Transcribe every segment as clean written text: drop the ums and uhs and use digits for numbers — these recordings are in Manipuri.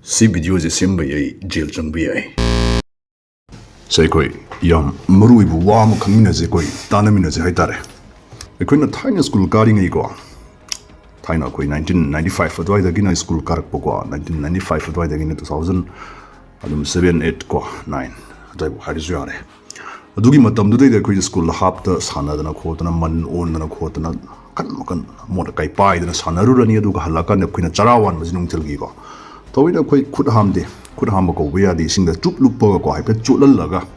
Masi Videosi Sembei jail Changba Yai. Say koi yam marui bu wa ma khamina je koi tanamina je haitare. Ekoi Thai school karing ei ko. Thai na koi 1995 adwai da gina school karak po ko 1995 adwai da gina 2000 adum 7 8 ko 9 adwai bu hari ju yare. Adugi matam du de koi school hap ta sana dana khotana man on dana khotana kan mod kai pai dana sana ru rani adu ka halaka ne koi na charawan majnung chelgi ko. Tawina koi khud ham ko we adi sing da chup lup ko ko haipe chulal laga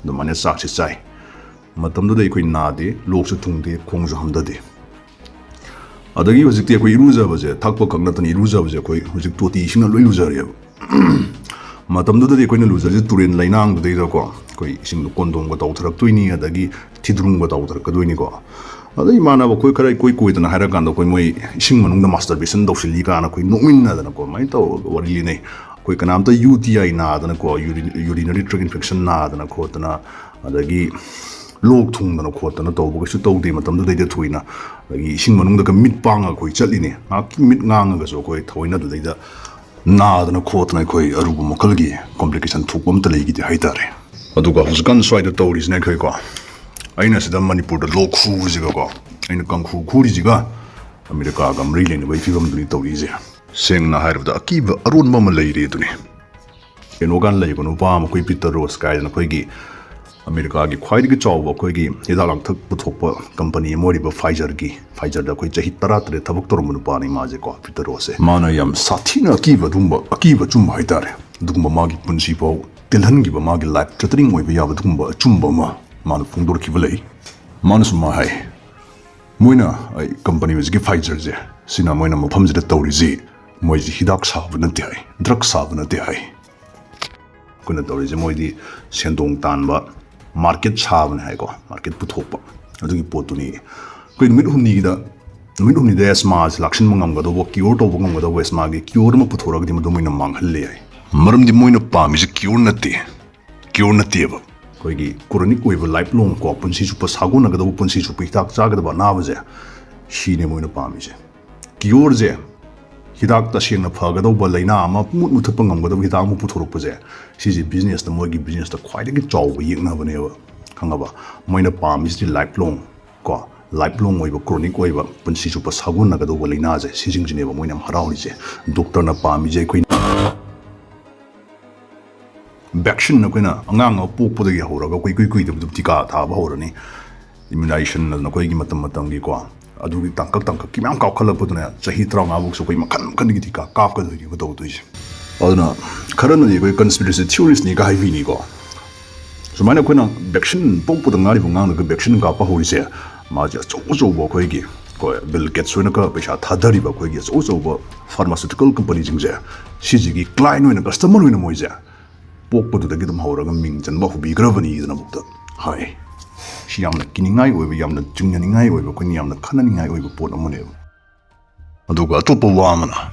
do mane sak si chai matam do dei koi na de lok su thung de khong ju ham da de adagi hojik te koi iruja baje thakpo khangna tan iruja baje koi hojik to ti sing loi luja re matam do dei koi na luja je turin lainang do dei ko koi sing kondong ko taw tharak tuini adagi thidrung ko taw tharak doini ko adai mana ba koi kharai koi dana haira kan do koi moi sing manung da masturbation do sili ka na koi nokmin na dana ko mai to wari nei koi kanam ta UTI na dana ko urinary tract infection na dana ko tana adagi lok thung dana ko tana to bo su to de matam do de thuina adagi sing manung da ka mit panga koi chali ne a ki mit ngang ga so koi thoina do de na dana ko tana koi arubu makal gi complication thupom ta legi de haitare aduga huskan swai da toris ne koi ko aina sida manipur da lok khu jiga ko aina kang khu khuri jiga america ga mri le ne bai fibam duni tori je seng na hair da akiba arun mama leire duni eno gan lei ko no pa ma koi peter rose kai na koi gi america gi khwai gi chaoba koi gi hidalang thak puthok pa company mori ba Pfizer da koi chahi taratre thabuk tor mun pa ni ma je ko peter rose mana yam sathina akiba chum haitare dumba ma gi punsi pau tilhan gi ba ma gi life threatening oi ba ya ba dumba chumba ma Manu Pungdor Kivalei, Manusuma Hai. Moina, I company was give Pfizer, Sina Moina Mopams the Torizi, Moisi Hidak Savanati, Drug Savanati. Kuna Torizi Moidi, Sendong Tanba, Market Savan Hago, Market Putopa, Adu Potuni. Queen Midhunida, Midhuni de Smas, Lakshin Mangado, Kyoto Wangada West Magi, Kyurma Putora, the Domina Manghale. Maram de Moina Palm is a Curnative. Koigi chronic wave lifelong ko punsi super saguna ga do punsi super hidak chaga ba na baje shine moina pami je cure je hidak ta sing na phaga do ba laina ma mut mut thapangam ga do hidak mu puthorok pa je si je business ta moigi business ta khwai de chaw ba yek na bane ba khanga ba moina pami je lifelong wave chronic wave punsi super saguna ga do ba laina je si jing jine ba moina harauli je doctor na pami je koi vaccine na koina angang pok podagi horaga koi de tika tha ba horani immunization na koi gi matam gi ko adu gi tangkak ki mam ka khala poduna chahi traunga buk so koi makhan gi tika kap ka gi ba do ji aduna kharan ni koi conspiracy theories ni ga hi ni ko so mana koina vaccine pok podanga ri bungang ga vaccine ka pa hori se ma ja cho bo koi gi ko Bill Gates na ka pesha thadari ba koi gi so bo pharmaceutical company jing je si ji gi client na customer na moi je pokpadu da gidum hauraga ming janba hubi gravani idana bukta hai shi yamna kiningai oiba yamna jungyaningai oiba koni yamna khananingai oiba pot amune aduga topa wamana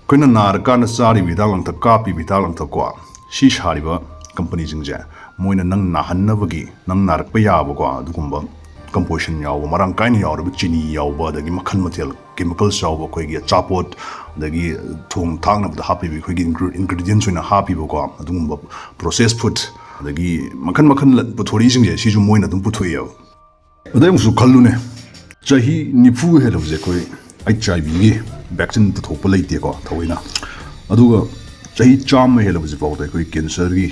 koina narka na sari bidalang ta kapi bidalang ta kwa shi shariba company jingja moina nang nahannabagi nang narak pa yaba kwa adugumba composition yaw marang kain yaw ru chini yaw ba dagi makhan material chemicals yaw ba koi gi chapot dagi thong thang na da happy bi koi gi ingredients na happy ba ko adum processed food dagi makhan puthori jing je si ju moina dum puthoi yaw adai musu khallu ne chahi nifu helo je koi HIV gi vaccine puthok pa leite ko thoina aduga chahi cham helo je ba da koi cancer gi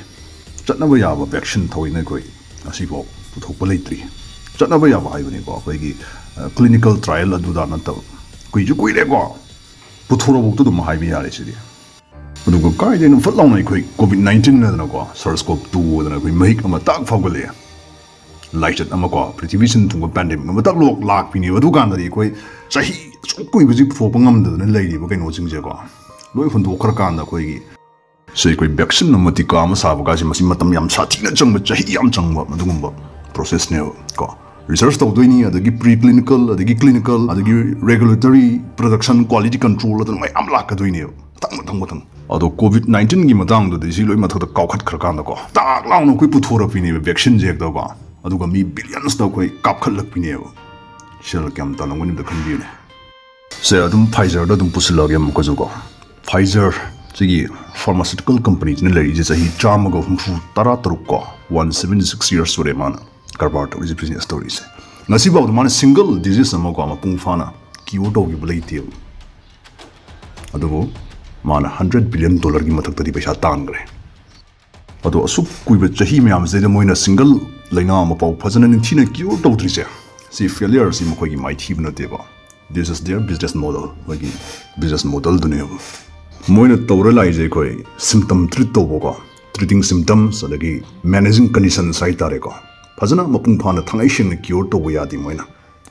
chatna ba ya ba vaccine thoina koi asi ko puthok pa leitri Chana ba ya ba ni ko koi clinical trial adu da na ta koi ju koi le ko puthoro buk tu dum hai bi ya le sidi adu ko kai de no fatlaw nai koi COVID-19 na ko SARS-CoV-2 da na koi mahik ama tak phau ga le light ama ko prithivison thung pandemic ama tak lok lak pi ni adu kan da ri koi chahi koi bi ji pho pangam da na lai ri ba kai no jing je ko loi phun do khar kan da koi gi sei koi vaccine ama ti ka ama sa ba ga ji masi matam yam sa thi na chang ba chahi yam chang ba adugum ba process ne ko research to doini adagi preclinical adagi clinical adagi regulatory production quality control adun mai amla ka doini tang ado COVID-19 gi matang do disi loi mathak ka khat khar kan da ko tak law no koi puthora pini vaccine jek da ko aduga mi billions da koi kap khat lak pini shel kam ta nangoni da khan bi ne se adum Pfizer da dum pusilagem ko jo ko Pfizer Sigi pharmaceutical companies ne lari je sahi chama go fu tara taruk ko 176 years sore mana karbar to is business stories ngasi ba mana single disease ama ko ama pung fana kiwo to gi blai tiu adugo mana $100 billion gi mathak tari paisa tan gre ado asuk kuiba chahi myam je moina single laina ama pau phajana ni thina kiwo to tri se si failure si mkhoi gi mai thib na deba this is their business model like business model dunia moina tawra lai je koi symptom treat to boga treating symptoms adagi managing conditions sai tare ko phajana mapung phana thangai shin cure to ya di moina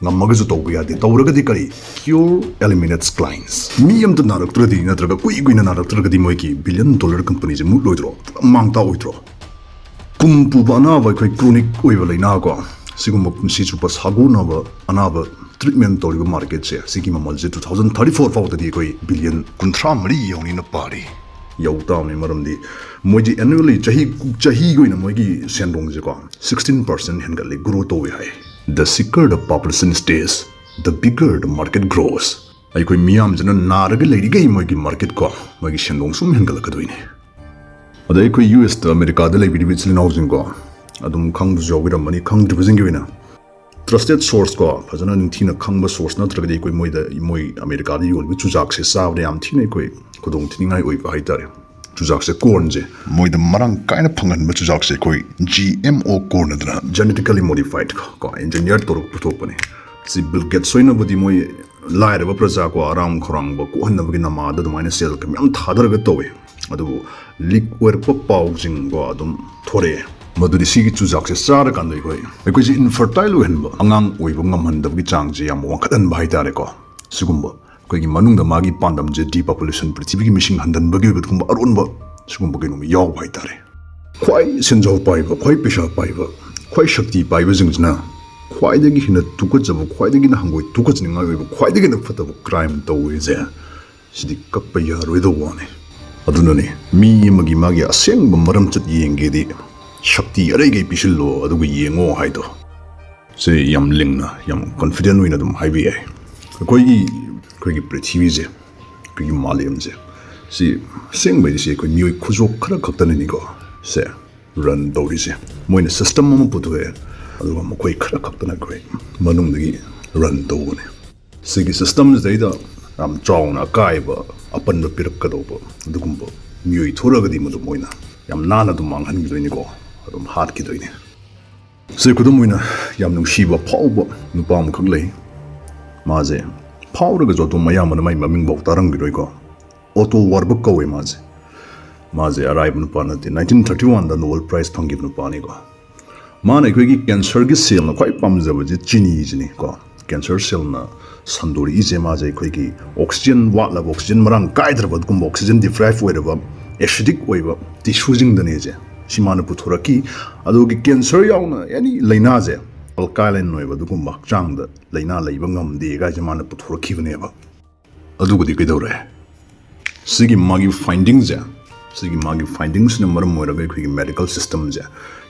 ngamaga zu to ya di tawra di kari cure eliminates clients mi am to narak tradi natraga kui na narak tradi moi ki $1 billion company je mu loidro mangta oitro kumpu bana ba koi chronic oiba laina ko sigum si chupa sagu na ba anaba treatment to market se sigi mamal je 2034 faw da koi billion kunthra mari yoni na pari yauta me maram di moji annually chahi goina mogi sendong je ko 16% hengal grow to we hai the sicker the population stays the bigger the market grows ai koi miam jana narag lady gai mogi market ko mogi sendong sum hengal ka doine adai koi US to America da lay bidi bichil housing ko adum khang du jogi ramani khang du bujing gina trusted source ko phajana ningthina khangba source na tragadi koi moi America da yol bi chujak se saw yam thine koi kodong thiningai oi ba haitare chujak se corn je moi da marang kaina phangan ba chujak se koi GMO corn da genetically modified ko engineer toruk puthok pane si Bill Gates soina bodi moi laira ba praja ko aram khorang ba ko hanna ba na ma da maina sel kam yam thadar ga towe adu liquid pa pau jing go adum thore maduri sigi chujak se sara kan doi koi ji infertile hen ba angang oi ba ngam han da gi chang je yam wangkhadan ba haitare ko sigumba koi gi manung da magi pandam je depopulation prithvi gi mission handan ba gi gum aron ba sigumba gi no yaw ba haitare khwai senjau pai ba khwai pesha pai ba khwai shakti pai ba jingna khwai da gi hina tuka jabu khwai da gi na hangoi tuka jing ngai ba khwai da gi na phata crime to we je sidi kappa ya roi do wane aduna ne mi magi aseng ba maram chat yenge di shakti arai gai pisillo adugu yengo haido se yam lingna yam confident wina dum haibi ai koi gi prithvi je koi gi malayam je si seng bai se koi mioi khujo khara khaktan ni ko se run dori je moina system mo putu he adugu mo koi khara khaktan koi manung dagi run do ne se gi systems daida am chawna kai ba apan ba pirak ka do ba adugumba mioi thora ga di mo moina yam nana dum manghan gi ni ko adum hat ki doine se kudum wina yam nung shiba phauba nupa am khak lei ma je phawra ga jotu mayam na mai maming bok tarang gi roi ko auto warba ko we ma je arrive nupa na 1931 da Nobel Prize phang gi nupa ni ko ma na koi gi cancer gi cell na khwai pam ja ba je chini ji ni ko cancer cell na sandori ije ma je koi gi oxygen wa la oxygen marang kai dra ba kum oxygen deprive we ba acidic we ba tissue jing da ne je simana puthoraki adogi cancer yauna yani laina je alkaline noiba dugum chang da laina leiba ngam de ga jamana puthoraki bne ba adugudi kedore sigi magi findings na maram moira ga khigi medical system je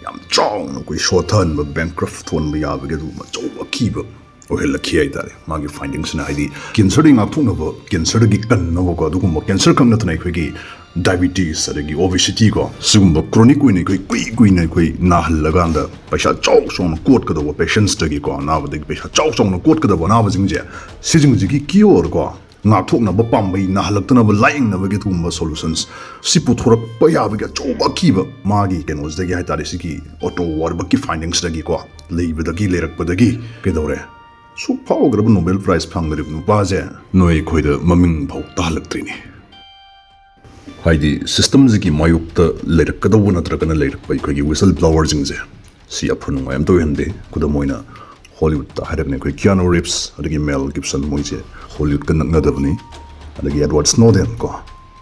yam chong no koi shorten ba bankrupt thon ba ya ba ge du ma choba ki ba ohel ki ai dare magi findings na idi cancer ing up thuna ba cancer gi kan no ko dugum cancer kam na tnai khigi diabetes adagi obesity ko sugumba chronic wini koi na koi na halaganda paisa chau song quote ka do patients tagi ko na ba de paisa chau song quote ka do na ba jingje sijing ji ki or ko nga thok na ba pam bai na halak na ba lying na ba ge tumba solutions sipu thorak pa ya ba ge choba ki ba magi ken was de ge ha tari siki auto war ba ki findings tagi ko leiba dagi lerak pa dagi ke dore su pau grab Nobel Prize phang ri nu ba je noi khoi da maming phau ta halak tri ni haidi systems ki mayuk ta lerak ka do na tra kana lerak pai khoi gi whistle blower jing je si apun ngam to hende kuda moina Hollywood ta harak ne khoi Keanu Reeves adagi Mel Gibson moi je Hollywood kan na davni adagi Edward Snowden ko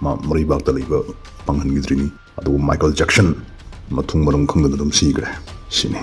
ma mari bak ta leiba panghan gi drini adu Michael Jackson mathung marang khang da dum si gre sini